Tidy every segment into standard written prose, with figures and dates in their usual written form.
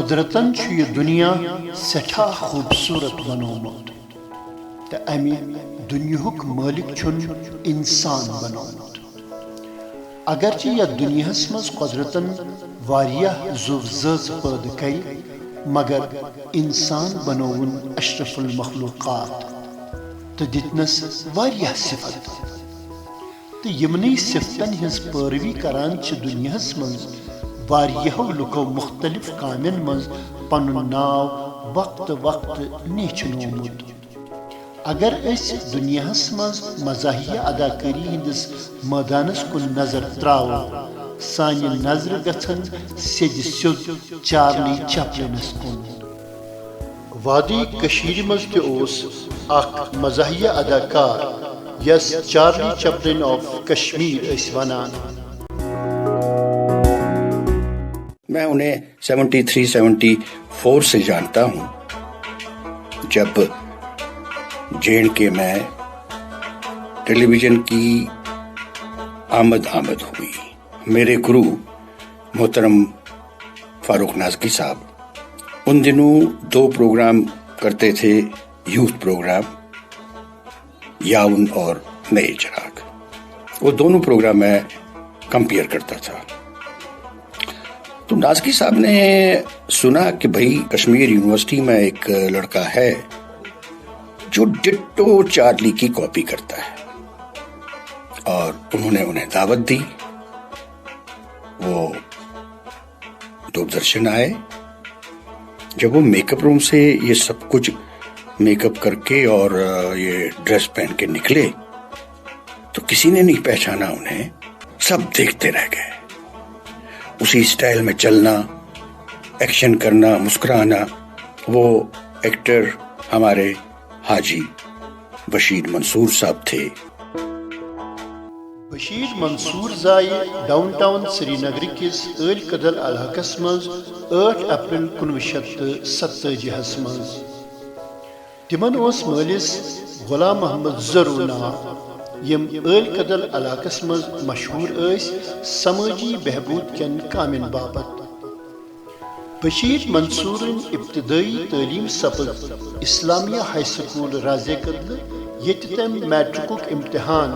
قدرتن چھ یہ دنیا سٹھا خوبصورت بنومت تو امہ دنیاک مالک چھن انسان بنومت. اگرچہ یتھ دنیاس مز قدرتن واریاہ زو زٲژ پٲدٕ کر مگر انسان بنوون اشرف المخلوقات تو دتنس واریاہ صفت تو یمنی صفتن ہز پیروی کران چھ دنیاس مز واریہو لکو مختلف کامن مز پنن ناو وقت وقت نیچنومت. اگر اس دنیاس مز مزاحیہ اداکاری ہندس میدانس کن نظر تراو سانہ نظر گھن سیدِ سیود چارلی چپلنس کن. وادی کشیر مز تہ اوس اخ مزاحیہ اداکار یس چارلی چپلن آف کشمیر اس ونان. میں انہیں 73-74 سے جانتا ہوں جب JNK میں ٹیلی ویژن کی آمد ہوئی. میرے گرو محترم فاروق نازکی صاحب ان دنوں 2 پروگرام کرتے تھے یوتھ پروگرام یاون اور نئے چراغ. وہ دونوں پروگرام میں کمپیئر کرتا تھا. تو نازکی صاحب نے سنا کہ بھائی کشمیر یونیورسٹی میں ایک لڑکا ہے جو ڈٹو چارلی کی کاپی کرتا ہے اور انہوں نے انہیں دعوت دی. وہ دوردرشن آئے. جب وہ میک اپ روم سے یہ سب کچھ میک اپ کر کے اور یہ ڈریس پہن کے نکلے تو کسی نے نہیں پہچانا انہیں. سب دیکھتے رہ گئے. اسی سٹائل میں چلنا، ایکشن کرنا، مسکرانا. وہ ایکٹر ہمارے حاجی بشیر منصور صاحب تھے. بشیر منصور زائی ڈاؤن ٹاؤن سری نگر کس عل کدل علاقس مز 8 اپریل 1987 مز. تمن اوس مالس غلام محمد زرو ناو یم عل کدل علاقس مز مشہور ایس سماجی بہبود کن کامن باپت. بشیر منصورن ابتدائی تعلیم سپد اسلامیہ ہائی سکول رازے کدل یت تم میٹرک امتحان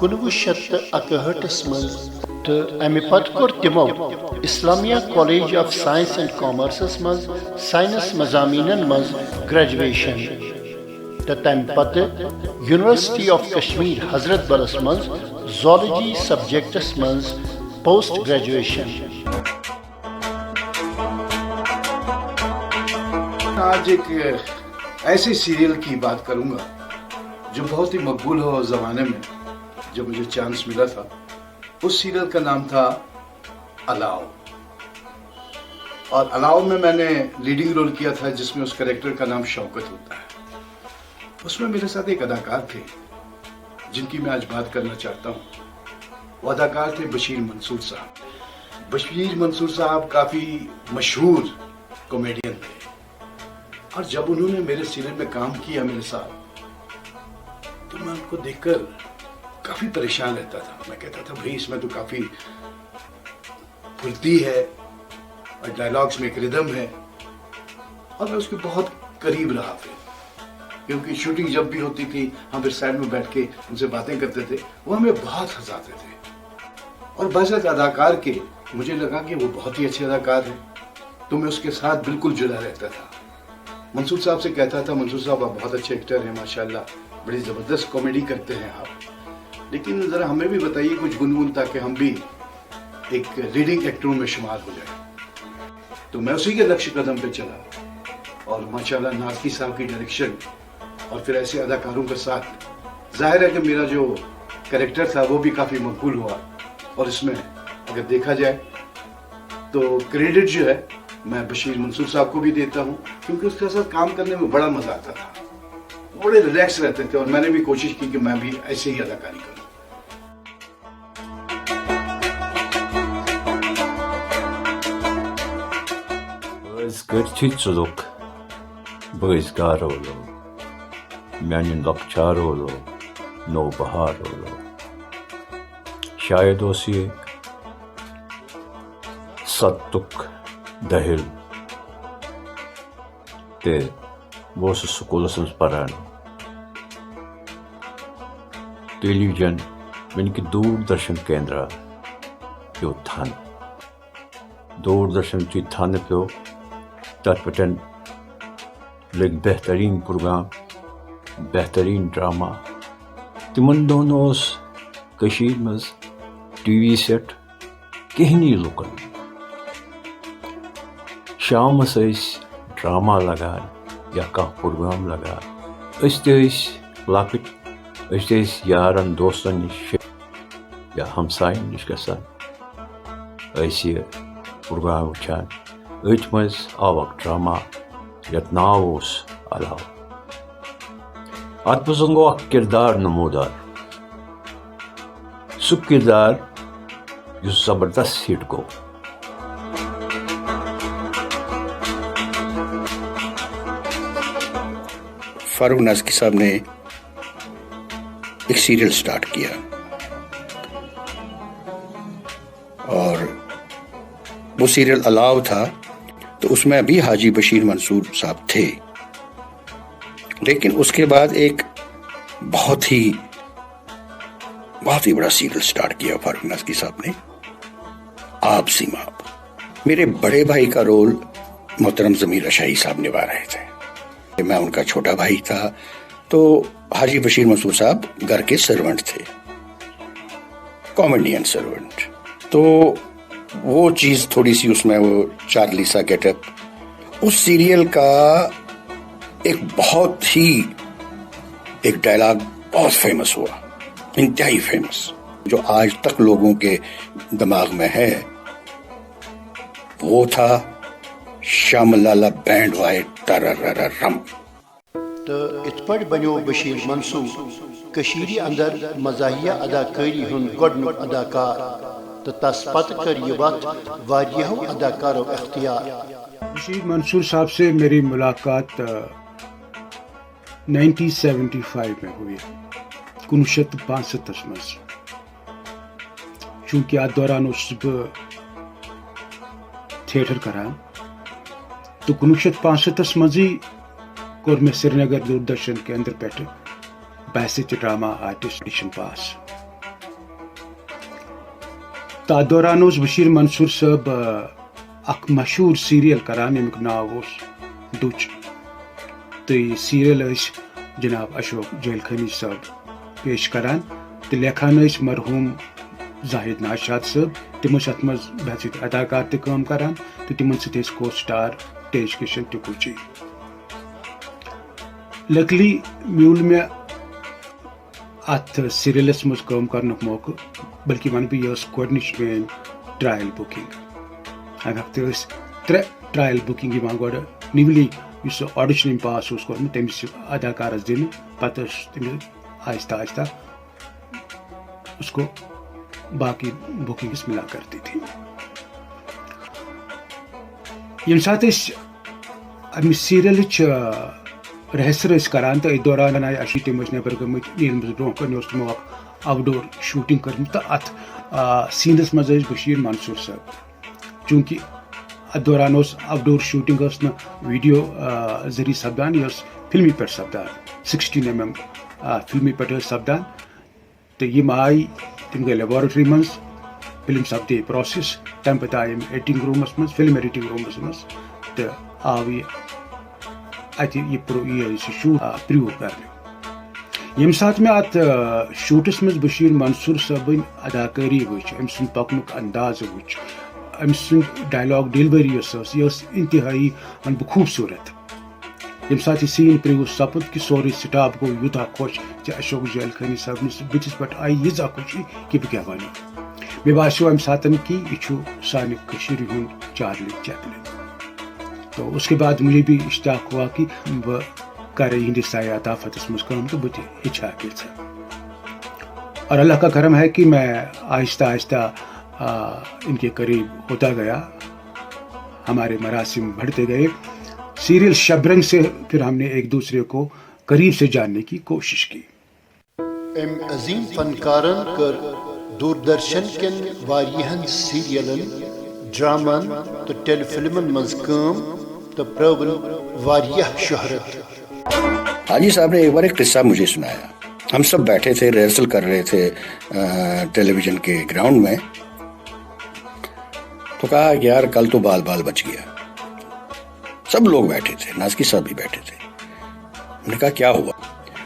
1961 مز تو امہ پتہ کور تمو اسلامیہ کالج آف سائنس اینڈ کامرسس مز سائنس مضامینن مز گریجویشن تو تم پتہ یونیورسٹی آف کشمیر حضرت بلس مز زالوجی سبجیکٹس مز پوسٹ گریجویشن. آج ایک ایسے سیریل کی بات کروں گا جو بہت ہی مقبول ہو اس زمانے میں جب مجھے چانس ملا تھا. اس سیریل کا نام تھا الاؤ اور الاؤ میں نے لیڈنگ رول کیا تھا جس میں اس کریکٹر کا نام شوکت ہوتا ہے. اس میں میرے ساتھ ایک اداکار تھے جن کی میں آج بات کرنا چاہتا ہوں. وہ اداکار تھے بشیر منصور صاحب. بشیر منصور صاحب کافی مشہور کامیڈین تھے اور جب انہوں نے میرے سیریل میں کام کیا میرے ساتھ تو میں ان کو دیکھ کر کافی پریشان رہتا تھا. میں کہتا تھا بھائی اس میں تو کافی پھرتی ہے اور ڈائلاگس میں ایک ردم ہے. اور میں اس کے بہت قریب رہا پھر کیونکہ شوٹنگ جب بھی ہوتی تھی ہم پھر سائڈ میں بیٹھ کے ان سے باتیں کرتے تھے. وہ ہمیں بہت ہنساتے تھے اور بعض اداکار کے مجھے لگا کہ وہ بہت ہی اچھے اداکار ہیں تو میں اس کے ساتھ بالکل جڑا رہتا تھا. منصور صاحب سے کہتا تھا منصور صاحب آپ بہت اچھے ایکٹر ہیں ماشاءاللہ، بڑی زبردست کامیڈی کرتے ہیں آپ، لیکن ذرا ہمیں بھی بتائیے کچھ گنگن تاکہ ہم بھی ایک لیڈنگ ایکٹروں میں شمار ہو جائیں. تو میں اسی کے نقش قدم پہ چلا اور ماشاءاللہ نازکی صاحب کی ڈائریکشن اور پھر ایسے اداکاروں کے ساتھ ظاہر ہے کہ میرا جو کریکٹر تھا وہ بھی کافی مقبول ہوا. اور اس میں اگر دیکھا جائے تو کریڈٹ جو ہے میں بشیر منصور صاحب کو بھی دیتا ہوں کیونکہ اس کے ساتھ کام کرنے میں بڑا مزہ آتا تھا. بڑے ریلیکس رہتے تھے اور میں نے بھی کوشش کی کہ میں بھی ایسے ہی اداکاری کروں. Tzuduk, Böis Garolo, Mianin Lokcharolo, No Baharolo. Shayad Osiyek, Sattuk Dahil, تے وہ سکولس مز پران ٹیلی ویژن یعنی کہ دوردرشن کیندرا پیو تھن دوردرشن چی تھن پیو تر پٹن لگ بہترین پروگرام بہترین ڈرامہ تمن دون اس کشیر مز ٹی وی سیٹ کہنی لوکن شامس ڈرامہ لگان یا کانٛہہ پروگرام لگان اس لکٹ اس یارن دوستن نش یا ہمسائن نش گژھان یہ پروگرام وچھان ات مز آو اکھ ڈرامہ یتھ ناو اوس علاو ات مز گوٚو اکھ کردار نمودار سُہ کردار یُس زبردست ہٹ گوٚو فاروق نازکی صاحب نے ایک سیریل سٹارٹ کیا اور وہ سیریل الاؤ تھا تو اس میں ابھی حاجی بشیر منصور صاحب تھے، لیکن اس کے بعد ایک بہت ہی بڑا سیریل سٹارٹ کیا فاروق نازکی صاحب نے، آپ سیماب۔ میرے بڑے بھائی کا رول محترم ضمیر اشائی صاحب نبھا رہے تھے، میں ان کا چھوٹا بھائی تھا، تو حاجی بشیر منصور صاحب گھر کے سرونٹ تھے، کامیڈین سرونٹ، تو وہ چیز تھوڑی سی اس میں وہ چارلی سا گیٹ اپ، اس سیریل کا ایک بہت ہی ایک ڈائلاگ بہت فیمس ہوا، انتہائی فیمس، جو آج تک لوگوں کے دماغ میں ہے، وہ تھا شام لالا بینڈ وائٹ تررررم۔ تو ات پہ بنو بشیر منصور کشیری اندر مزاحیہ اداکاری ہند گۄڈنیُک اداکار، تو تس پتہ کر یہ وقت واریہو اداکارو اختیار۔ بشیر منصور صاحب سے میری ملاقات 1975 میں ہوئی، 1965 مز، چونکہ ات دوران اس بہ تھیٹر کران، تو 1965 مزی کور میں سری نگر دوردرشن کے اندر پہ بیسٹ ڈرامہ آرٹسٹ ایڈیشن پاس۔ تات دوران اس بشیر منصور صاحب اک مشہور سیریل کران یمیک ناو اوس ڈُچ، تو یہ سیریل جناب اشوک جیلخانی صاحب پیش کران، تو لیکھان مرحوم زاہد ناشاد صاحب، تم ات مز بحثیت اداکار تہ کٲم کران، تو تمن ست کو سٹار تیج کشن ٹکوچی۔ لکلی میول میں ات سیریلس مز کٲم کرنک موقع، بلکہ ون بہ یہ گۄڈنِچ مین ٹرائل بکنگ، امہ وقت 3 ٹرائل بکنگ گۄڈٕ نِولی یُس آڈیشن پاس اوس کوٚرمُت تٔمِس اداکارس دِنہٕ، پتہٕ تٔمِس آہستہ آہستہ اس کو باقی بکنگس ملا کرتی تھی۔ یم سات امہ سیریلچ رہسر کران، تو ات دوران آئی اشی تم نبر گمت نیرمت برو کن تمو آؤٹ ڈور شوٹنگ کرمت، تو ات سینس مز بشیر منصور صاحب، چونکہ ات دوران آؤٹ ڈور شوٹنگ ویڈیو ذریعہ سپدان، یہ فلمی پہ سپدان، 16mm فلمی پہ سپدان، تو یم آئی تم گئی لیبارٹری مز، فلم سپدے پروسیس، تمہ پتہ آئی ایڈیٹنگ رومس مز، فلم ایڈیٹنگ رومس مز، تو آو یہ اتہ یہ شوٹ پریو کرنے۔ یم سات میں ات شوٹس مز بشیر منصور صٲبن اداکاری وچ، ام سن پکنک انداز وچ، ام سن ڈائلاگ ڈیلوری یہ انتہائی ون بہ خوبصورت۔ یم سات یہ سین پریو سپد کہ سورے سٹاف گو یوتھا خوش کہ اشوک جیلخانی صاحب بتس پہ آئی ییژا خوشی کہ بہ کیا ونو۔ مے باسیو ام ساتن کہ یہ سانہ کشیر ہند چارلی چیپلن۔ تو اس کے بعد مجھے بھی اشتاق ہوا کہ بہ کرے ہندس سیاحت آفتس مز کام، تو بہ ہچھا کیسا، اور اللہ کا کرم ہے کہ میں آہستہ آہستہ ان کے قریب ہوتا گیا، ہمارے مراسم بڑھتے گئے۔ سیریل شبرنگ سے پھر ہم نے ایک دوسرے کو قریب سے جاننے کی کوشش کی۔ ام عظیم فنکارن کر دوردرشن کن واریہن سیریلن، ڈرامن تو ٹیلی فلمن مز کام، تو پرون واریہ شہرت. حاجی صاحب نے ایک بار ایک قصہ مجھے سنایا. ہم سب بیٹھے تھے, ریہرسل کر رہے تھے ٹیلی ویژن کے گراؤنڈ میں. تو کہا کہ یار کل تو بال بچ گیا. سب لوگ بیٹھے تھے, نازکی صاحب بھی بیٹھے تھے. ہم نے کہا کیا ہوا؟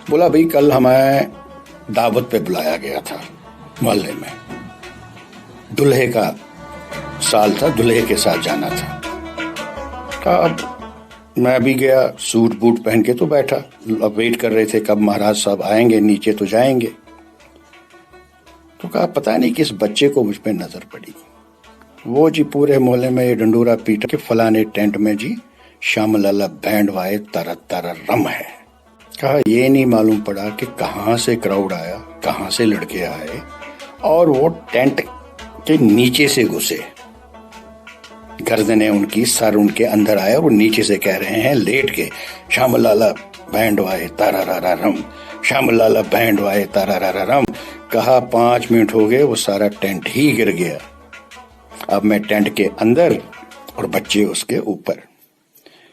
بولا بھائی کل ہمیں دعوت پہ بلایا گیا تھا محلے میں, دلہے کا سال تھا, دلہے کے ساتھ جانا تھا. کہا اب میں بھی گیا, سوٹ بوٹ پہن کے تو بیٹھا, اب ویٹ کر رہے تھے کب مہاراج صاحب آئیں گے, نیچے تو جائیں گے. تو کہا پتہ نہیں کس بچے کو مجھ پہ نظر پڑی. وہ جی پورے محلے میں یہ ڈنڈورا پیٹا کہ فلانے ٹینٹ میں جی شام لالہ بینڈ وائے تارا تارا رم ہے. کہا یہ نہیں معلوم پڑا کہ کہاں سے کراؤڈ آیا, کہاں سے لڑکے آئے, اور وہ ٹینٹ کے نیچے سے گھسے. گردنیں ان کی, سر ان کے اندر آیا, اور وہ نیچے سے کہہ رہے ہیں لیٹ کے شام لالہ بینڈ وائے تارا رارا رم, شام لالہ بینڈ وائے تارا رارا رم. کہا 5 منٹ ہو گئے, وہ سارا ٹینٹ ہی گر گیا. اب میں ٹینٹ کے اندر اور بچے اس کے اوپر.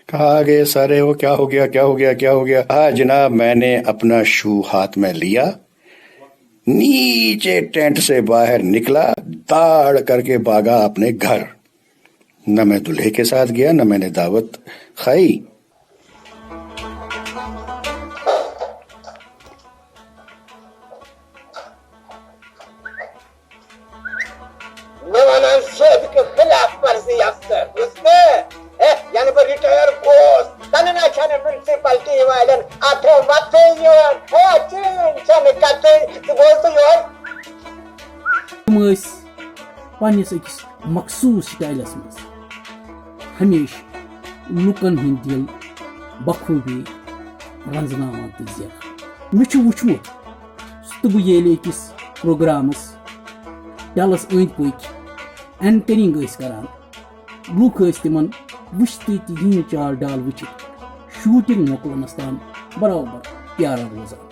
کہا آگے سارے وہ کیا ہو گیا, کیا ہو گیا, کیا ہو گیا؟ کہا جناب میں نے اپنا شو ہاتھ میں لیا, نیچے ٹینٹ سے باہر نکلا, داڑ کر کے بھاگا اپنے گھر. نہ میں دلہے کے ساتھ گیا, نہ میں نے دعوت کھائی. مولانا صاحب کے خلاف ورزی افسر اس نے یعنی وہ ریٹائر پوسٹ تننا چھانے پرنسپلٹی والن آتھے وقتے یون چین چھانے کتے بولتے یون. تم اس پنس اکس مخصوص سٹائلس مز ہمیشہ لکن ہند دل بخوبی رنزناوان تو زیادہ. مجھے وچمت صبح یل اکس پروگرامس ڈلس اند پک اینکرنگ کران, لوک تمن وشتی تہند چال ڈال وچت شوٹنگ مکلنس تام برابر پیارا روزان.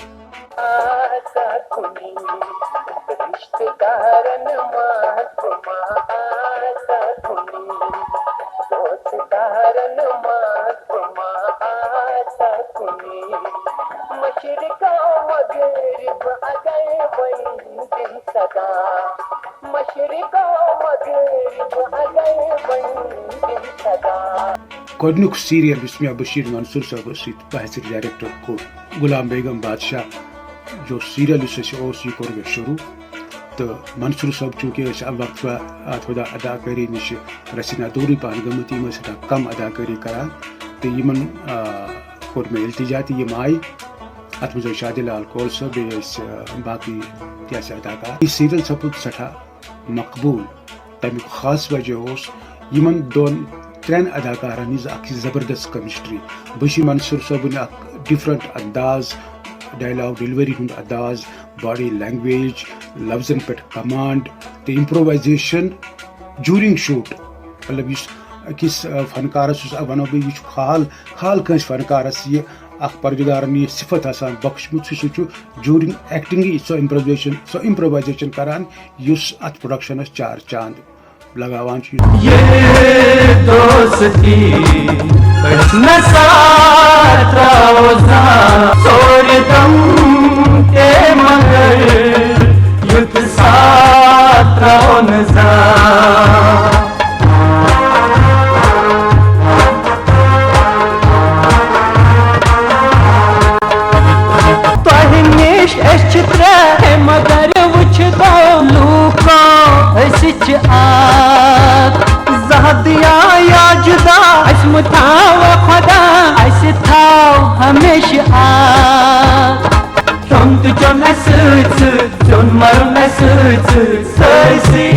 گۄڈنیُک سیریل یُس مےٚ بشیر منصور صٲبس سۭتۍ بحثیت ڈائریکٹر کوٚر, غلام بیگم بادشاہ جو سیریل یُس اَسہِ اوس یہِ کوٚر مےٚ شروٗع. تہٕ منصور صٲب چوٗنٛکہِ ٲسۍ اَمہِ وقتہٕ تھوڑا اداکٲری نِش رسیٖنا دوٗرٕے پہن گٔمٕتۍ, یِم ٲسۍ سٮ۪ٹھاہ کم اداکٲری کران, تہٕ یِمن کوٚر مےٚ التجا تہٕ یِم آیہِ. اتھ منٛز ٲسۍ شادی لال کول صٲب, بیٚیہِ ٲسۍ باقٕے تہِ ٲسۍ اداکار. یہِ سیریل سپُد سٮ۪ٹھاہ مقبوٗل. تمیُک خاص وجہ اوس یِمن دۄن 3 اداکارن ہٕنٛز اکھ زبردست کیمسٹری. بشیر منصور صٲبُن اکھ ڈفرنٹ انداز, ڈائلاگ ڈیلوری ہُنٛد انداز, باڈی لینگویج, لفظن پٮ۪ٹھ کمانڈ تہٕ امپرووائزیشن جوٗرِنگ شوٗٹ. مطلب یُس أکِس فنکارس یُس ونو بہٕ یہِ چھُ خال کٲنٛسہِ فنکارس یہِ اکھ پروردگارن یہِ صفت آسان بخشمُت, سُہ چھُ جوٗرِنگ ایکٹنگٕے سۄ امپرووائزیشن کران یُس اتھ پروڈکشنس 4 چاند لگاوان چھُ. مگر وچھ دو لوکو اسچ زہدیا یا جدا اس متھاو خدا اس تھاو ہمیشہ چند چون سچ چون مرن سچ سرسی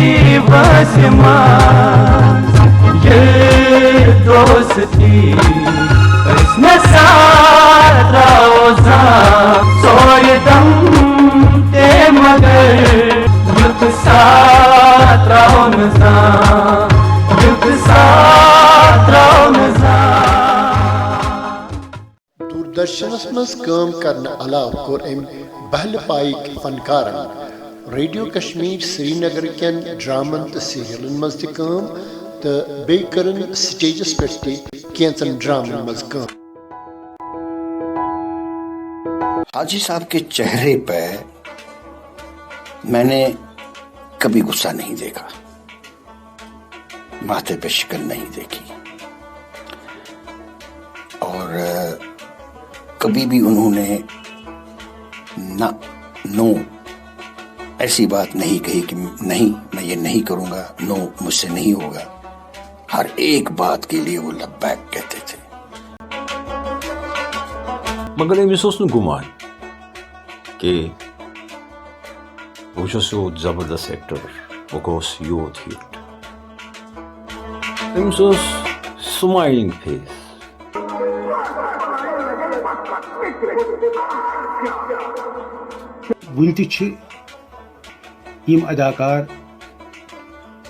واسمان یہ دوستی اس نے ساتھ روزان سوئے دم مگر یُتھ ساتھ راو نظام, یُتھ ساتھ راو نظام. دوردرشنس مز کٲم کرنہٕ علاوٕ کوٚر أمۍ بہلہِ پایِک فنکارن ریڈیو کشمیر سری نگر کٮ۪ن ڈرامن تہٕ سیریلن منٛز تہِ کٲم تو بیٚیہِ کٔرٕن سٹیجس پٮ۪ٹھ تہِ کینٛژن ڈرامن منٛز کٲم. حاجی صاحب کے چہرے پہ میں نے کبھی غصہ نہیں دیکھا, ماتھے پہ شکن نہیں دیکھی, اور کبھی بھی انہوں نے نو ایسی بات نہیں کہی کہ نہیں میں یہ نہیں کروں گا, نو مجھ سے نہیں ہوگا. ہر ایک بات کے لیے وہ لبیک کہتے تھے. مگر أمِس اوس نہٕ گُمان کہ بہٕ چھُس یوٗت زبردست ایکٹر, بہٕ گوٚوُس یوٗت ہِٹ. أمِس اوس سمایلِنگ فیس. وُنہِ تہِ چھِ یِم اداکار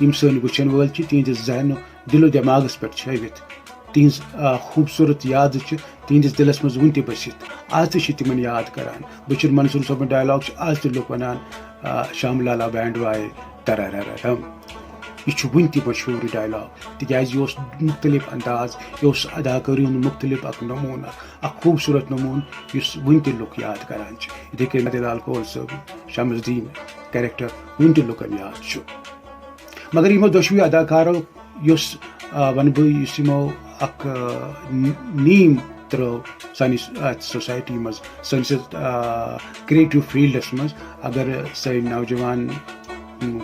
یِم سٲنۍ وٕچھن وٲلۍ چھِ تِہنٛدِس ذہنو دِلو دٮ۪ماغس پٮ۪ٹھ چھٲوِتھ, تِہنٛز خوٗبصوٗرت یادٕ چھِ تِہنٛدِس دِلس منٛز وُنہِ تہِ بٔسِتھ, آز تہِ چھِ تِمن یاد کران. بشیر منصور صٲبُن ڈایلاگ چھِ آز تہِ لُکھ ونان شام لالا بینڈ وایے ترارم. یہ چھُ وُنہِ تہِ مشہوٗر یہِ ڈایلاگ, تِکیازِ یہِ اوس مختلف انداز, یہِ اوس اداکٲری ہُنٛد مختلف اکھ نموٗنہٕ, اکھ خوٗبصوٗرت نموٗنہٕ یُس وُنہِ تہِ لُکھ یاد کران چھِ. یِتھٕے کٔنۍ متی لال کول صٲب شمس الدیٖن کیریکٹر وُنہِ تہِ لُکن یاد چھُ. مگر یِمو دۄشوٕے اداکارو یُس ونہٕ بہٕ یُس یِمو اکھ نیٖم ترٲو سٲنِس سوسایٹی منٛز, سٲنِس کریٹو فیٖلڈس منٛز. اگر سٲنۍ نوجوان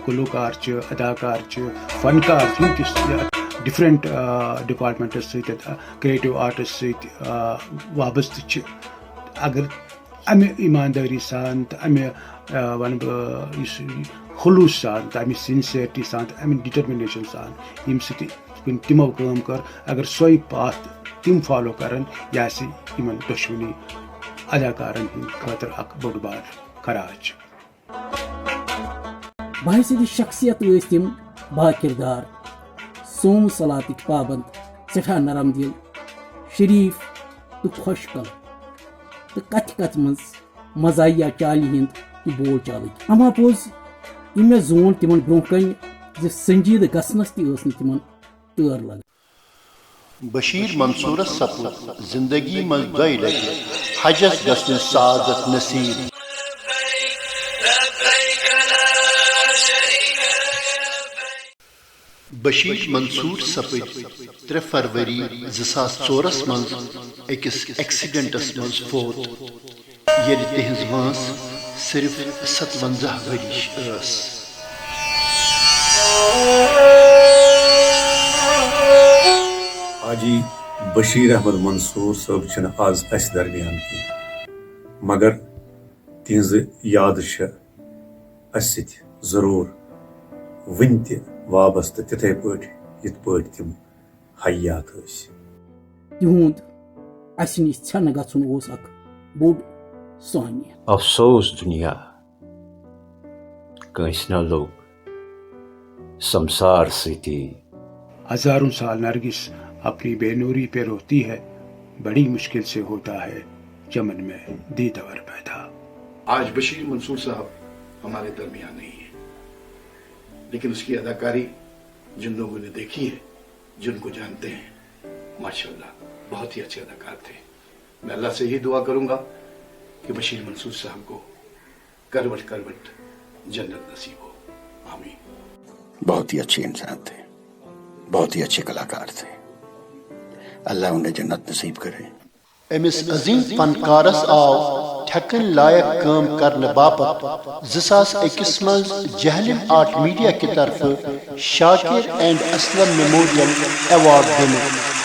گلوکار چھِ, اداکار چھِ, فنکار چھِ, یِم تہِ ڈفرنٹ ڈپارٹمنٹس سۭتۍ کریٹو آرٹس سۭتۍ وابستہٕ چھِ, اگر امہِ ایٖماندٲری سان تہٕ امہِ ونہٕ بہٕ یُس خلوٗص سان تہٕ امہِ سِنسیرٹی سان تہٕ امہِ ڈِٹرمِنیشن سان ییٚمہِ سۭتۍ تِمو کٲم کٔر, اگر سۄے پاتھ تِم فالو کرن, یہِ آسہِ یِمن دۄشوٕنی اداکارن ہٕنٛدِ خٲطرٕ اکھ بوٚڑ بار خراج. بحثیت شخصیت ٲسۍ تِم با کردار, سوم صلاتٕکۍ پابند, سٮ۪ٹھاہ نرم دِل, شریٖف تہٕ خۄش کل, تہٕ کتھِ کتھِ منٛز مزاحیہ چالہِ ہِنٛدۍ تہٕ بول چالٕکۍ. اما پوٚز یہِ مےٚ زون تِمن برونٛہہ کنہِ زِ سنجیدٕ گژھنس تہِ ٲس نہٕ تِمن تٲر لگان. بشیر منصورس سپُد زندگی منٛز دۄیہِ لٹہِ حجس گژھنٕچ سعادت نصیب. بشیر منصور سپٕدۍ 3 فروری 2004 منٛز أکِس ایکسیڈنٹس منٛز فوت, ییٚلہِ تِہنٛز وٲنٛس صرف 57 ؤرِش ٲس. حاجی بشیر احمد منصور صٲب چھِنہٕ آز اَسہِ درمیان کینٛہہ, مگر تِہنٛزٕ یادٕ چھِ اَسہِ سۭتۍ ضروٗر وُنہِ تہِ وابستہٕ, تِتھَے پٲٹھۍ یِتھ پٲٹھۍ تِم حیات ٲسۍ. تِہُنٛد اَسہِ نِش ژھٮ۪نہٕ گژھُن اوس اکھ بوٚڑ سٲنِیت. افسوس دُنیا کٲنٛسہِ نہ لوٚگ سمسار سۭتی. ہزاروں سال نرگس اپنی بے نوری پہ روتی ہے, بڑی مشکل سے ہوتا ہے چمن میں دیدور پیدا. آج بشیر منصور صاحب ہمارے درمیان نہیں ہے, لیکن اس کی اداکاری جن لوگوں نے دیکھی ہے, جن کو جانتے ہیں, ماشاءاللہ بہت ہی اچھے اداکار تھے. میں اللہ سے یہی دعا کروں گا کہ بشیر منصور صاحب کو کروٹ کروٹ جنت نصیب ہو. آمین. بہت ہی اچھے انسان تھے, بہت ہی اچھے کلاکار تھے. اللہ انہیں جنت نصیب کرے. أمس عظیم فنکارس آو ٹھیکن لائق کٲم کرنہٕ باپتھ 2001 منٛز جہلم آرٹ میڈیا کہِ طرفہٕ شاکر اینڈ اسلم میموریل ایوارڈ دِنہٕ.